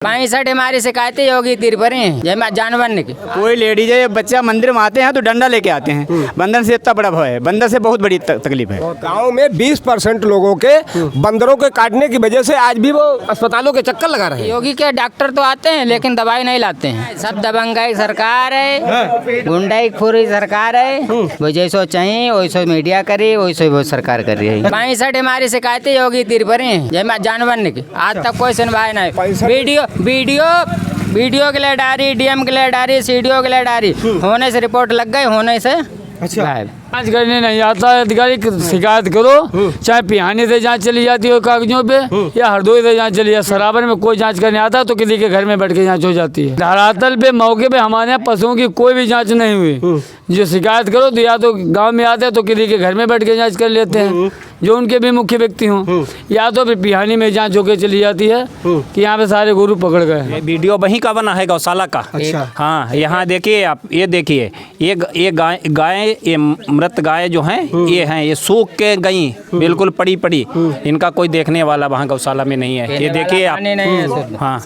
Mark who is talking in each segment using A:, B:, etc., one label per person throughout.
A: पैंसठ हमारी शिकायतें योगी तीर पर हैं जानवर की।
B: कोई लेडीज है बच्चा मंदिर में आते हैं तो डंडा लेके आते हैं। बंदर से इतना बड़ा भय है, बंदर से बहुत बड़ी तकलीफ है।
C: गांव में 20% लोगों के बंदरों के काटने की वजह से आज भी वो अस्पतालों के चक्कर लगा रहे हैं।
A: योगी के डॉक्टर तो आते हैं लेकिन दवाई नहीं लाते हैं। सब दबंगाई सरकार है, गुंडाई खोरी सरकार है। वो जैसो चाहिए वैसो मीडिया करे, वैसो वो सरकार कर रही है। 65 हमारी शिकायतें योगी तीर पर हैं जानवर की। आज तक कोई सुनवाई नहीं। वीडियो के लिए डारी, डीएम के लिए डारी, सीडीओ के लिए डारी, होने से रिपोर्ट लग गई, होने से गायब।
D: जांच करने नहीं आता है अधिकारी, शिकायत करो। चाहे पिहानी से जांच चली जाती हो कागजों पे या हरदोई से जांच चली जाती, सराबर में कोई जांच करने आता तो किसी के घर में बैठ के जांच हो जाती है। धरातल पे मौके पे हमारे यहाँ पशुओं की कोई भी जांच नहीं हुई। जो शिकायत करो तो या तो गांव में आते हैं तो किसी के घर में बैठ के जांच कर लेते हैं जो उनके भी मुख्य व्यक्ति हों, या तो फिर पिहानी में जांच होके चली जाती है कि यहाँ पे सारे गुरु पकड़ गए।
E: वीडियो वहीं का बना है गौशाला का। अच्छा। हाँ, यहाँ देखिए आप, ये देखिए ये गाय ये मृत गाय जो हैं ये हैं, ये सूख के गई बिल्कुल पड़ी पड़ी। इनका कोई देखने वाला वहाँ गौशाला में नहीं है। ये देखिए आप। हाँ,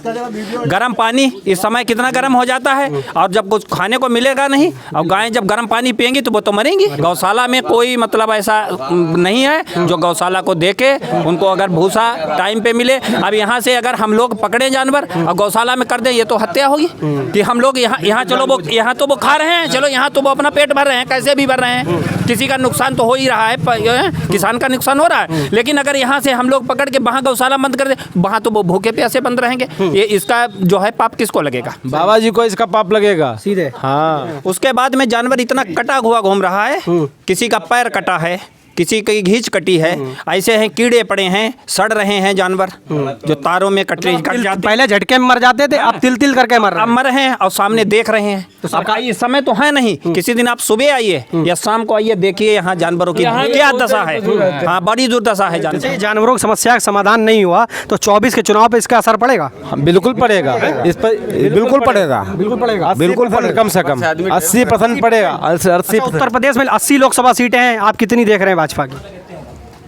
E: गर्म पानी इस समय कितना गर्म हो जाता है, और जब कुछ खाने को मिलेगा नहीं और गाय जब गर्म पानी पिएंगी तो वो तो मरेंगी। गौशाला में कोई मतलब ऐसा नहीं है जो गौशाला को देखे, उनको अगर भूसा टाइम पे मिले। अब यहाँ से अगर हम लोग पकड़े जानवर और गौशाला में कर दें, ये तो हत्या होगी। कि हम लोग यहाँ चलो वो यहाँ तो वो खा रहे हैं, चलो यहाँ तो वो अपना पेट भर रहे हैं, कैसे भी भर रहे हैं, किसी का नुकसान तो हो ही रहा है, किसान का नुकसान हो रहा है। लेकिन अगर यहाँ से हम लोग पकड़ के वहाँ गौशाला बंद कर दे, वहाँ तो वो भूखे प्यासे बंद रहेंगे। ये इसका जो है पाप किसको लगेगा?
C: बाबा जी को इसका पाप लगेगा सीधे। हाँ,
E: उसके बाद में जानवर इतना कटा हुआ घूम रहा है, किसी का पैर कटा है, किसी की घींच कटी है, ऐसे हैं कीड़े पड़े हैं, सड़ रहे हैं जानवर जो तारों में कट जाते।
C: पहले झटके में मर जाते थे, अब तिल तिल करके मर रहे हैं।
E: अब मर रहे हैं और सामने देख रहे हैं। तो अब इस समय तो है नहीं, किसी दिन आप सुबह आइए या शाम को आइए, देखिए यहाँ जानवरों की क्या दशा है। हाँ, बड़ी दुर्दशा है जानवर।
C: जानवरों की समस्या का समाधान नहीं हुआ तो 24 के चुनाव पे इसका असर पड़ेगा।
F: बिल्कुल पड़ेगा, इस पर बिल्कुल पड़ेगा, बिल्कुल पड़ेगा, बिल्कुल पड़ेगा। कम से कम 80% पड़ेगा। 80
C: उत्तर प्रदेश में 80 लोकसभा सीटें हैं, आप कितनी देख रहे हैं भाजपा की?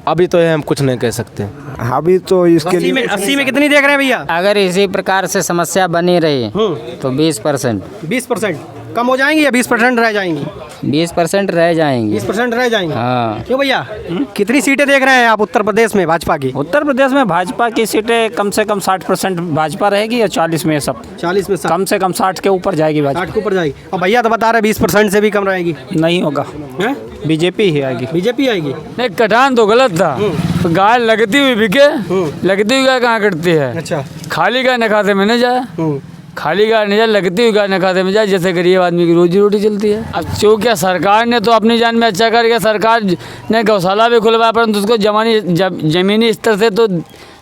F: अभी तो हम कुछ नहीं कह सकते।
C: अभी तो इसके लिए 80 में कितनी देख रहे हैं भैया?
A: अगर इसी प्रकार से समस्या बनी रही तो 20%।
C: 20% कम हो जाएंगी या 20% रह जाएंगी?
A: 20% रह जाएंगी।
C: 20% रह जाएंगी।
A: हाँ।
C: क्यों भैया? कितनी सीटें देख रहे हैं आप उत्तर प्रदेश में भाजपा की?
E: उत्तर प्रदेश में भाजपा की सीटें कम से कम 60% भाजपा रहेगी या 40 में सब?
C: 40 में
E: कम से कम 60 के ऊपर जाएगी भाजपा।
C: 60 के ऊपर जाएगी। और भैया तो बता रहे 20% से भी कम रहेगी।
E: नहीं होगा, बीजेपी ही आएगी।
C: बीजेपी आएगी।
D: नहीं, कटान तो गलत था। तो गाय लगती हुई बिके, लगती हुई गाय कहाँ कटती है?
C: अच्छा,
D: खाली गाय न खाते में न जाए, खाली गाय नहीं जाए, लगती हुई गाय न खाते में जाए, जैसे गरीब आदमी की रोजी रोटी चलती है। अब चूँकि सरकार ने तो अपनी जान में अच्छा करके सरकार ने गौशाला भी खुलवाया, परंतु उसको जमीनी स्तर से तो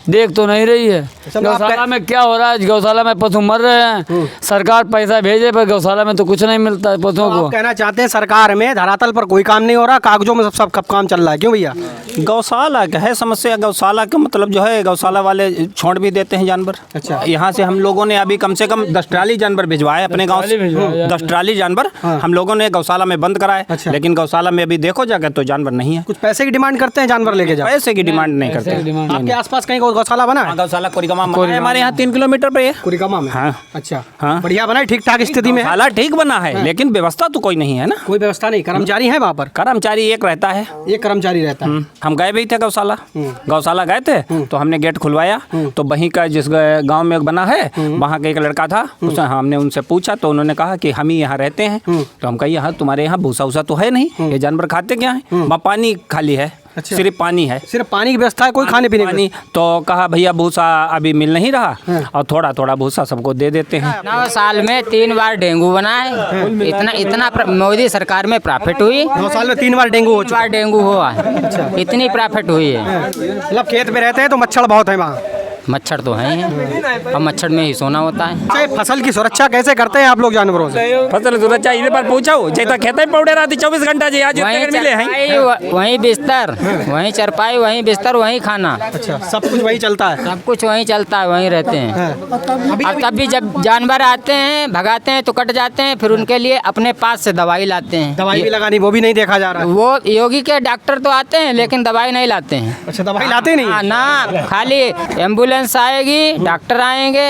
D: देख तो नहीं रही है। गौशाला में क्या हो रहा है? गौशाला में पशु मर रहे हैं, सरकार पैसा भेजे पर गौशाला में तो कुछ नहीं मिलता है पशुओं को।
C: कहना चाहते हैं सरकार में धरातल पर कोई काम नहीं हो रहा, कागजों में सब काम चल रहा है। क्यों भैया?
E: गौशाला का है समस्या। गौशाला का मतलब जो है, गौशाला वाले छोड़ भी देते हैं जानवर। अच्छा, यहाँ से हम लोगों ने अभी कम से कम 10 ट्राली जानवर भिजवाए अपने गाँव से। 10 ट्राली जानवर हम लोगों ने गौशाला में बंद कराए। लेकिन गौशाला में अभी देखो जाकर तो जानवर नहीं है।
C: कुछ पैसे की डिमांड करते हैं जानवर लेके जाओ?
E: पैसे की डिमांड नहीं करते।
C: आपके आसपास कहीं गौशाला बना है?
E: गौशाला कोरिगामा में हमारे यहाँ 3 किलोमीटर पे है।
C: कोरिगामा में?
E: हाँ।
C: अच्छा,
E: हाँ,
C: बढ़िया बना है, ठीक ठाक स्थिति में?
E: गौशाला ठीक बना है, लेकिन व्यवस्था तो कोई नहीं है ना।
C: कोई व्यवस्था नहीं। कर्मचारी है वहाँ पर?
E: कर्मचारी एक रहता है।
C: एक कर्मचारी रहता है।
E: हम गए भी थे गौशाला गए थे तो हमने गेट खुलवाया, तो वहीं का जिस गांव में बना है वहाँ का एक लड़का था, उसने हमने उनसे पूछा तो उन्होंने कहा कि हम ही यहाँ रहते हैं। तो हम कहे यहाँ तुम्हारे यहाँ भूसा उसा तो है नहीं, ये जानवर खाते क्या है? वहाँ पानी खाली है। अच्छा। सिर्फ पानी है,
C: सिर्फ पानी की व्यवस्था है, कोई खाने पीने
E: पानी। तो कहा भैया भूसा अभी मिल नहीं रहा और थोड़ा थोड़ा भूसा सबको दे देते हैं।
A: 9 साल में 3 बार डेंगू बना है। इतना मोदी सरकार में प्रॉफिट हुई।
C: 9 साल में 3 बार डेंगू हो चुका?
A: 3 बार डेंगू हुआ है। इतनी प्रॉफिट हुई है।
C: मतलब खेत में रहते हैं तो मच्छर बहुत है वहाँ?
A: मच्छर तो हैं, अब मच्छर में ही सोना होता है।
C: अच्छा, फसल की सुरक्षा कैसे करते हैं आप लोग जानवरों से?
E: फसल सुरक्षा इधर पर पूछो जैसा खेते पौड़े रहती 24 घंटा जी आज मिले हैं।
A: वहीं बिस्तर, वहीं चरपाई, वहीं बिस्तर, वहीं खाना।
C: अच्छा, सब कुछ वहीं चलता है?
A: सब कुछ वहीं चलता है, वहीं रहते हैं। अब तब भी जब जानवर आते हैं भगाते हैं तो कट जाते हैं, फिर उनके लिए अपने पास से दवाई लाते हैं।
C: दवाई भी लगानी, वो भी नहीं देखा जा रहा।
A: वो योगी के डॉक्टर तो आते हैं लेकिन दवाई नहीं लाते हैं।
C: अच्छा, दवाई लाते नहीं?
A: ना, खाली एम्बुलेंस आएगी, डॉक्टर आएंगे,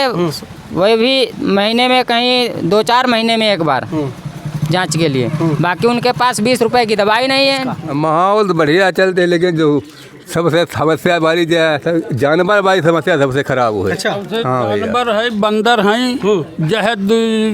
A: वही भी महीने में कहीं 2-4 महीने में एक बार जांच के लिए। बाकी उनके पास 20 रुपए की दवाई नहीं है।
G: माहौल तो बढ़िया चलते, लेकिन जो सबसे समस्या वाली जानवर वाली समस्या सबसे खराब हुई।
H: अच्छा।
G: हाँ,
I: जानवर है, बंदर हैं, जहद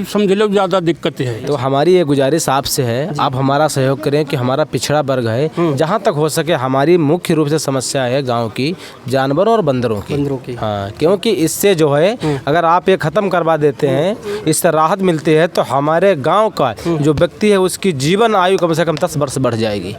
I: समझ लो ज़्यादा दिक्कत है।
F: तो हमारी ये गुजारिश आपसे है, आप हमारा सहयोग करें कि हमारा पिछड़ा वर्ग है, जहाँ तक हो सके हमारी मुख्य रूप से समस्या है गांव की जानवरों और बंदरों की। हाँ, क्योंकि इससे जो है अगर आप ये ख़त्म करवा देते हैं, इससे राहत मिलती है, तो हमारे गाँव का जो व्यक्ति है उसकी जीवन आयु कम से कम 10 वर्ष बढ़ जाएगी।